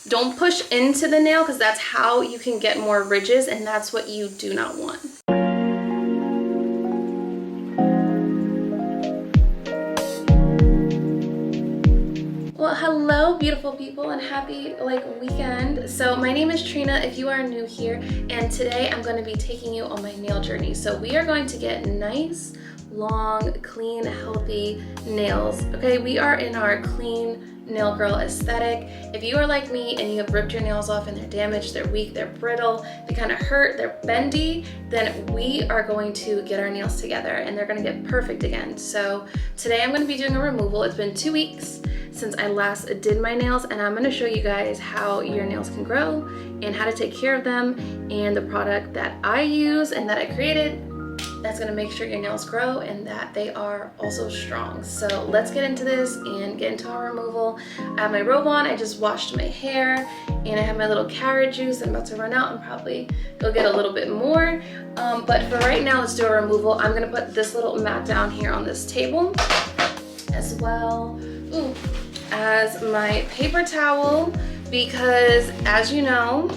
Don't push into the nail because that's how you can get more ridges, and that's what you do not want. Well, hello beautiful people and happy weekend. So my name is Trina if you are new here, and today I'm going to be taking you on my nail journey. So we are going to get nice, long, clean, healthy nails. Okay, we are in our clean nail girl aesthetic. If you are like me and you have ripped your nails off and they're damaged, they're weak, they're brittle, they kind of hurt, they're bendy, then we are going to get our nails together and they're going to get perfect again. So today I'm going to be doing a removal. It's been 2 weeks since I last did my nails, and I'm going to show you guys how your nails can grow and how to take care of them, and the product that I use and that I created that's going to make sure your nails grow and that they are also strong. So let's get into this and get into our removal. I have my robe on, I just washed my hair, and I have my little carrot juice. I'm about to run out and probably go get a little bit more. But for right now, let's do a removal. I'm going to put this little mat down here on this table, as well as my paper towel, because as you know,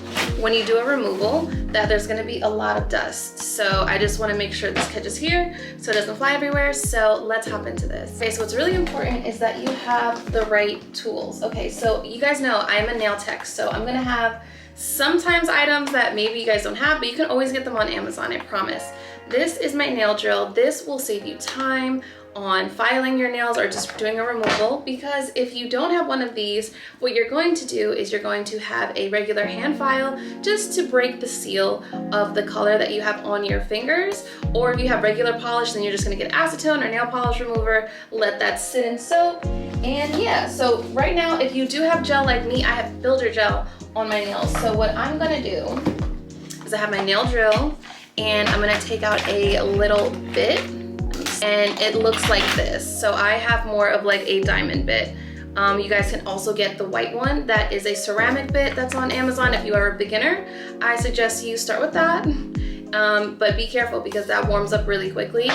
when you do a removal, that there's gonna be a lot of dust. So I just wanna make sure this catches here so it doesn't fly everywhere. So let's hop into this. Okay, so what's really important is that you have the right tools. Okay, so you guys know I'm a nail tech, so I'm gonna have sometimes items that maybe you guys don't have, but you can always get them on Amazon, I promise. This is my nail drill. This will save you time on filing your nails or just doing a removal, because if you don't have one of these, what you're going to do is you're going to have a regular hand file just to break the seal of the color that you have on your fingers. Or if you have regular polish, then you're just going to get acetone or nail polish remover, let that sit and soak. And yeah, so right now, if you do have gel like me, I have builder gel on my nails. So what I'm going to do is I have my nail drill, and I'm going to take out a little bit, and it looks like this. So I have more of like a diamond bit. You guys can also get the white one that is a ceramic bit that's on Amazon. If you are a beginner, I suggest you start with that, but be careful because that warms up really quickly.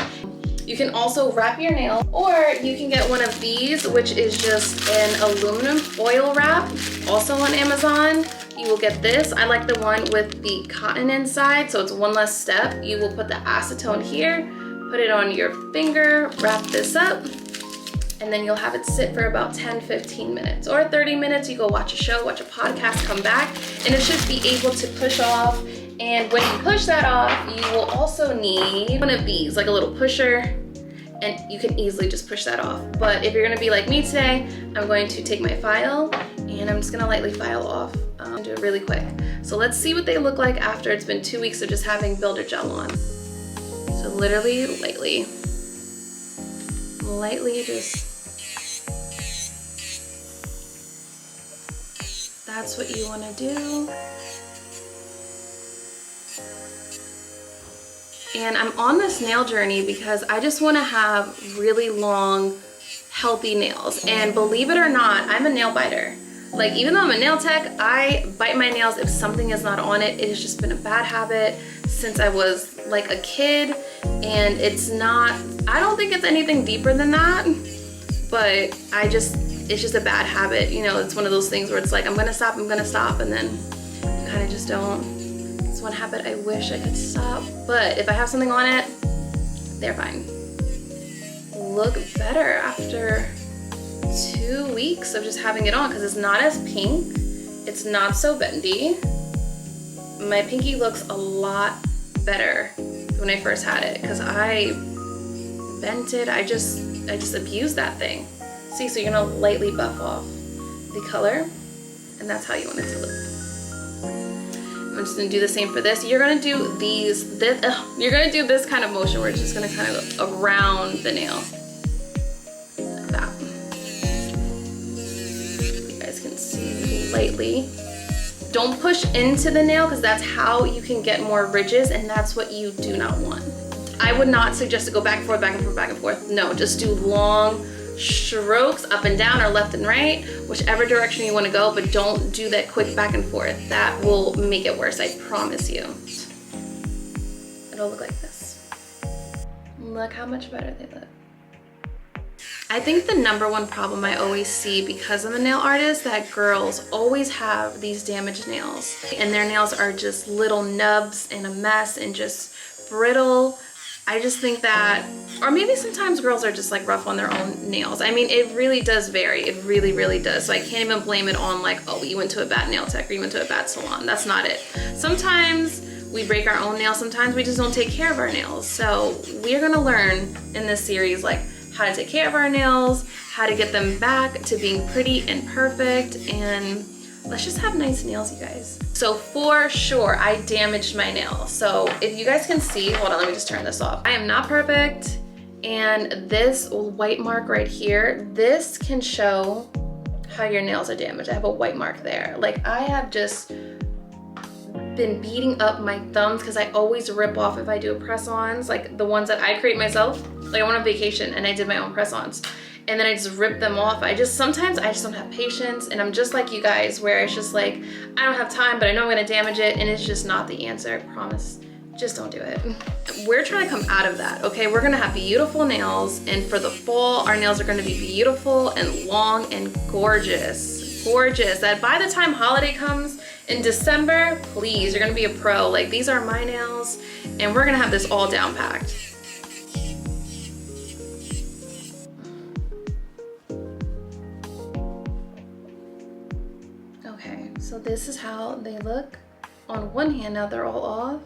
You can also wrap your nail, or you can get one of these, which is just an aluminum foil wrap, also on Amazon. You will get this. I like the one with the cotton inside, so it's one less step. You will put the acetone here, put it on your finger, wrap this up, and then you'll have it sit for about 10-15 minutes or 30 minutes. You go watch a show, watch a podcast, come back, and it should be able to push off. And when you push that off, you will also need one of these, like a little pusher, and you can easily just push that off. But if you're gonna be like me today, I'm going to take my file and I'm just gonna lightly file off and do it really quick. So let's see what they look like after it's been 2 weeks of just having builder gel on. So literally lightly just, that's what you wanna do. And I'm on this nail journey because I just wanna have really long, healthy nails. And believe it or not, I'm a nail biter. Like, even though I'm a nail tech, I bite my nails if something is not on it. It has just been a bad habit since I was like a kid, and it's not, I don't think it's anything deeper than that, but it's just a bad habit. You know, it's one of those things where it's like, I'm gonna stop, and then you kind of just don't. It's one habit I wish I could stop, but if I have something on it, they're fine. Look better after 2 weeks of just having it on, because it's not as pink, it's not so bendy. My pinky looks a lot better when I first had it, because I bent it. I just abused that thing. See, so you're gonna lightly buff off the color, and that's how you want it to look. I'm just gonna do the same for this. You're gonna do you're gonna do this kind of motion where it's just gonna kind of go around the nail, like that. You guys can see lightly. Don't push into the nail because that's how you can get more ridges, and that's what you do not want. I would not suggest to go back and forth, back and forth, back and forth. No, just do long strokes up and down or left and right, whichever direction you want to go, but don't do that quick back and forth. That will make it worse, I promise you. It'll look like this. Look how much better they look. I think the number one problem I always see because I'm a nail artist, that girls always have these damaged nails and their nails are just little nubs and a mess and just brittle. I just think that, or maybe sometimes girls are just like rough on their own nails. I mean, it really does vary. It really, really does. So I can't even blame it on like, oh, you went to a bad nail tech or you went to a bad salon. That's not it. Sometimes we break our own nails. Sometimes we just don't take care of our nails. So we're gonna learn in this series like how to take care of our nails, how to get them back to being pretty and perfect, and let's just have nice nails, you guys. So for sure, I damaged my nail. So if you guys can see, hold on, let me just turn this off. I am not perfect, and this white mark right here, this can show how your nails are damaged. I have a white mark there. Like I have just been beating up my thumbs because I always rip off if I do press-ons, like the ones that I create myself. Like I went on vacation and I did my own press-ons and then I just rip them off. Sometimes I just don't have patience, and I'm just like you guys where it's just like, I don't have time, but I know I'm gonna damage it, and it's just not the answer, I promise. Just don't do it. We're trying to come out of that, okay? We're gonna have beautiful nails, and for the fall, our nails are gonna be beautiful and long and gorgeous. Gorgeous, that by the time holiday comes in December, please, you're gonna be a pro. Like these are my nails, and we're gonna have this all down packed. Okay, so this is how they look on one hand. Now they're all off.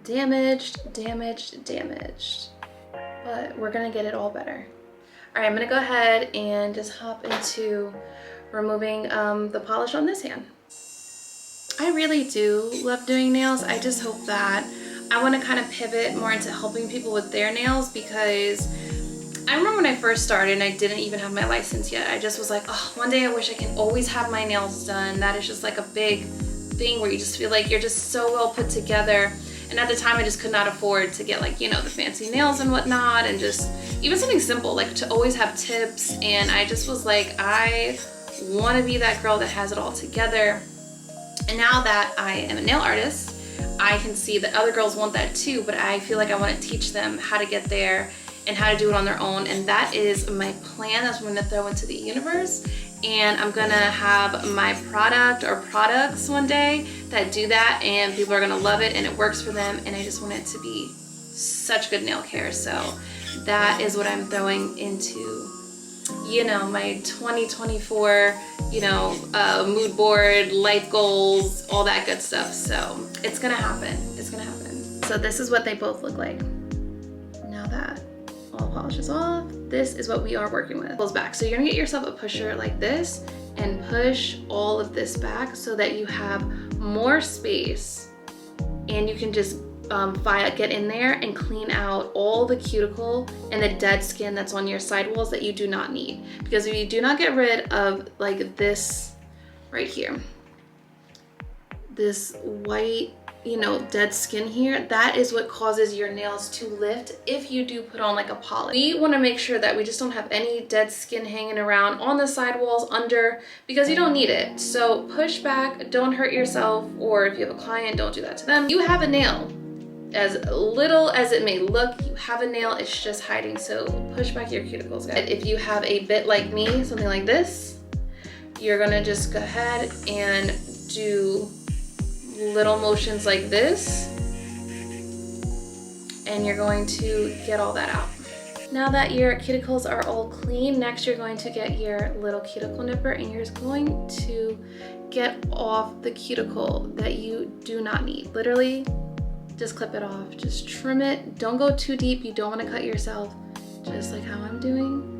Damaged, damaged, damaged. But we're gonna get it all better. All right, I'm gonna go ahead and just hop into removing the polish on this hand. I really do love doing nails. I just hope that I wanna kind of pivot more into helping people with their nails, because I remember when I first started and I didn't even have my license yet. I just was like, oh, one day I wish I can always have my nails done. That is just like a big thing where you just feel like you're just so well put together. And at the time I just could not afford to get like, you know, the fancy nails and whatnot, and just even something simple, like to always have tips. And I just was like, I want to be that girl that has it all together. And now that I am a nail artist, I can see that other girls want that too, but I feel like I want to teach them how to get there and how to do it on their own. And that is my plan. That's what I'm gonna throw into the universe. And I'm gonna have my product or products one day that do that, and people are gonna love it and it works for them. And I just want it to be such good nail care. So that is what I'm throwing into, you know, my 2024, you know, mood board, life goals, all that good stuff. So it's gonna happen, it's gonna happen. So this is what they both look like. Now that all polish is off, this is what we are working with. Pulls back. So you're gonna get yourself a pusher like this and push all of this back so that you have more space, and you can just get in there and clean out all the cuticle and the dead skin that's on your sidewalls that you do not need. Because if you do not get rid of like this right here, this white, you know, dead skin here, that is what causes your nails to lift if you do put on like a polish. We want to make sure that we just don't have any dead skin hanging around on the sidewalls under, because you don't need it. So push back, don't hurt yourself, or if you have a client, don't do that to them. You have a nail. As little as it may look, you have a nail, it's just hiding. So push back your cuticles, guys. If you have a bit like me, something like this, you're gonna just go ahead and do little motions like this, and you're going to get all that out. Now that your cuticles are all clean, next you're going to get your little cuticle nipper, and you're just going to get off the cuticle that you do not need. Literally, just clip it off, just trim it. Don't go too deep, you don't want to cut yourself, just like how I'm doing.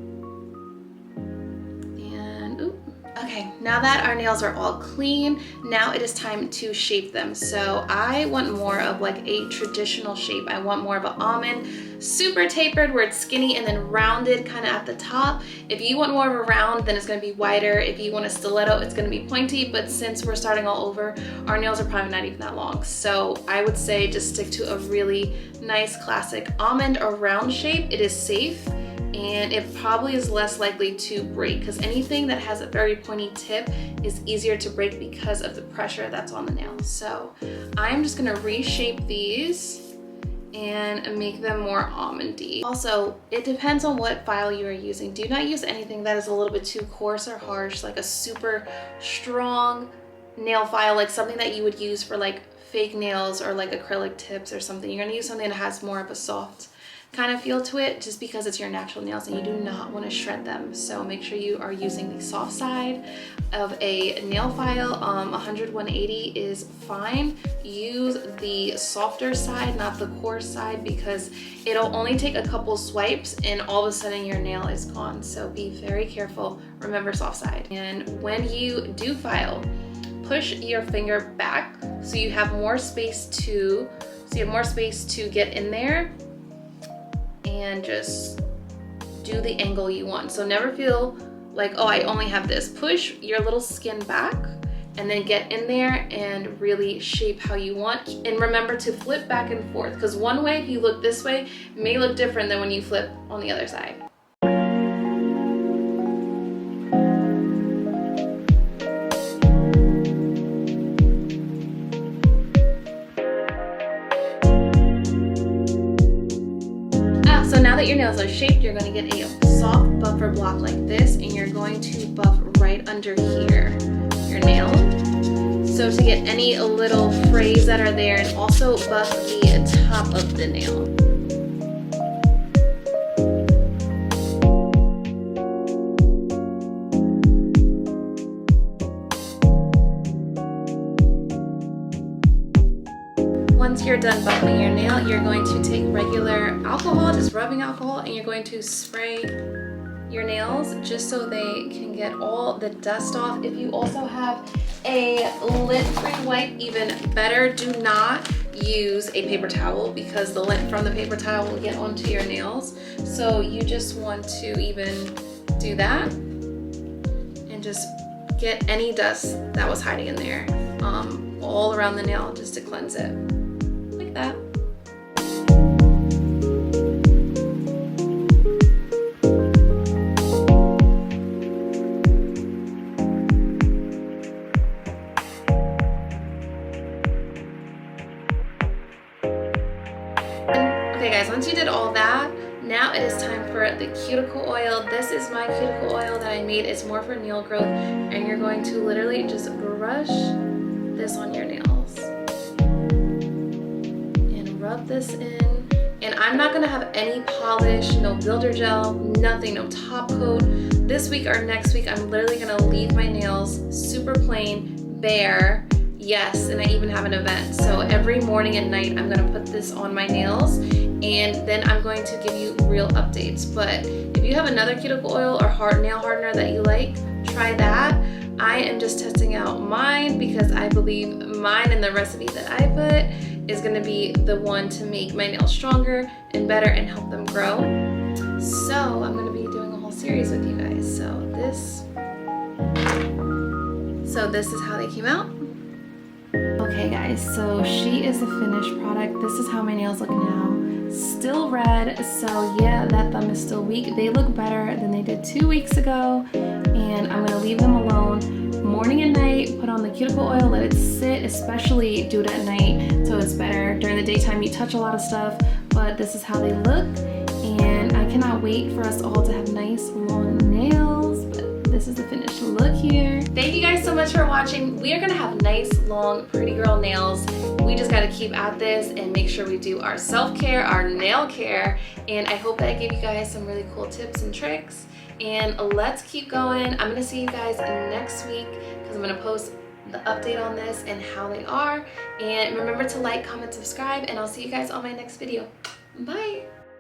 And oop. Okay, now that our nails are all clean, now it is time to shape them. So I want more of like a traditional shape. I want more of an almond, super tapered where it's skinny and then rounded kind of at the top. If you want more of a round, then it's gonna be wider. If you want a stiletto, it's gonna be pointy, but since we're starting all over, our nails are probably not even that long. So I would say just stick to a really nice classic almond or round shape. It is safe, and it probably is less likely to break, because anything that has a very pointy tip is easier to break because of the pressure that's on the nail. So I'm just gonna reshape these, and make them more almondy. Also, it depends on what file you are using. Do not use anything that is a little bit too coarse or harsh, like a super strong nail file, like something that you would use for like fake nails or like acrylic tips or something. You're gonna use something that has more of a soft kind of feel to it, just because it's your natural nails and you do not want to shred them. So make sure you are using the soft side of a nail file. 100, 180 is fine. Use the softer side, not the coarse side, because it'll only take a couple swipes and all of a sudden your nail is gone. So be very careful. Remember soft side. And when you do file, push your finger back so you have more space to get in there, and just do the angle you want. So never feel like, oh, I only have this. Push your little skin back and then get in there and really shape how you want. And remember to flip back and forth, because one way, if you look this way, may look different than when you flip on the other side. So now that your nails are shaped, you're going to get a soft buffer block like this, and you're going to buff right under here, your nail. So to get any little frays that are there, and also buff the top of the nail. Once you're done buffing your nail, you're going to take regular alcohol, just rubbing alcohol, and you're going to spray your nails just so they can get all the dust off. If you also have a lint-free wipe, even better. Do not use a paper towel because the lint from the paper towel will get onto your nails. So you just want to even do that and just get any dust that was hiding in there all around the nail, just to cleanse it. Like that. Okay guys, once you did all that, now it is time for the cuticle oil. This is my cuticle oil that I made. It's more for nail growth, and you're going to literally just brush this on your nails and rub this in. And I'm not gonna have any polish, no builder gel, nothing, no top coat. This week or next week, I'm literally gonna leave my nails super plain, bare. Yes, and I even have an event. So every morning and night, I'm gonna put this on my nails, and then I'm going to give you real updates. But if you have another cuticle oil or nail hardener that you like, try that. I am just testing out mine because I believe mine and the recipe that I put is gonna be the one to make my nails stronger and better and help them grow. So I'm gonna be doing a whole series with you guys. So this is how they came out. Okay guys, so she is the finished product. This is how my nails look now. Still red, so yeah, that thumb is still weak. They look better than they did 2 weeks ago, and I'm gonna leave them alone morning and night. Put on the cuticle oil, let it sit, especially do it at night so it's better. During the daytime you touch a lot of stuff, but this is how they look, and I cannot wait for us all to have nice long nails. But this is the finished look here. Thank you guys so much for watching. We are gonna have nice, long, pretty girl nails. We just gotta keep at this and make sure we do our self-care, our nail care, and I hope that I gave you guys some really cool tips and tricks. And let's keep going. I'm gonna see you guys next week because I'm gonna post the update on this and how they are. And remember to like, comment, subscribe, and I'll see you guys on my next video. Bye.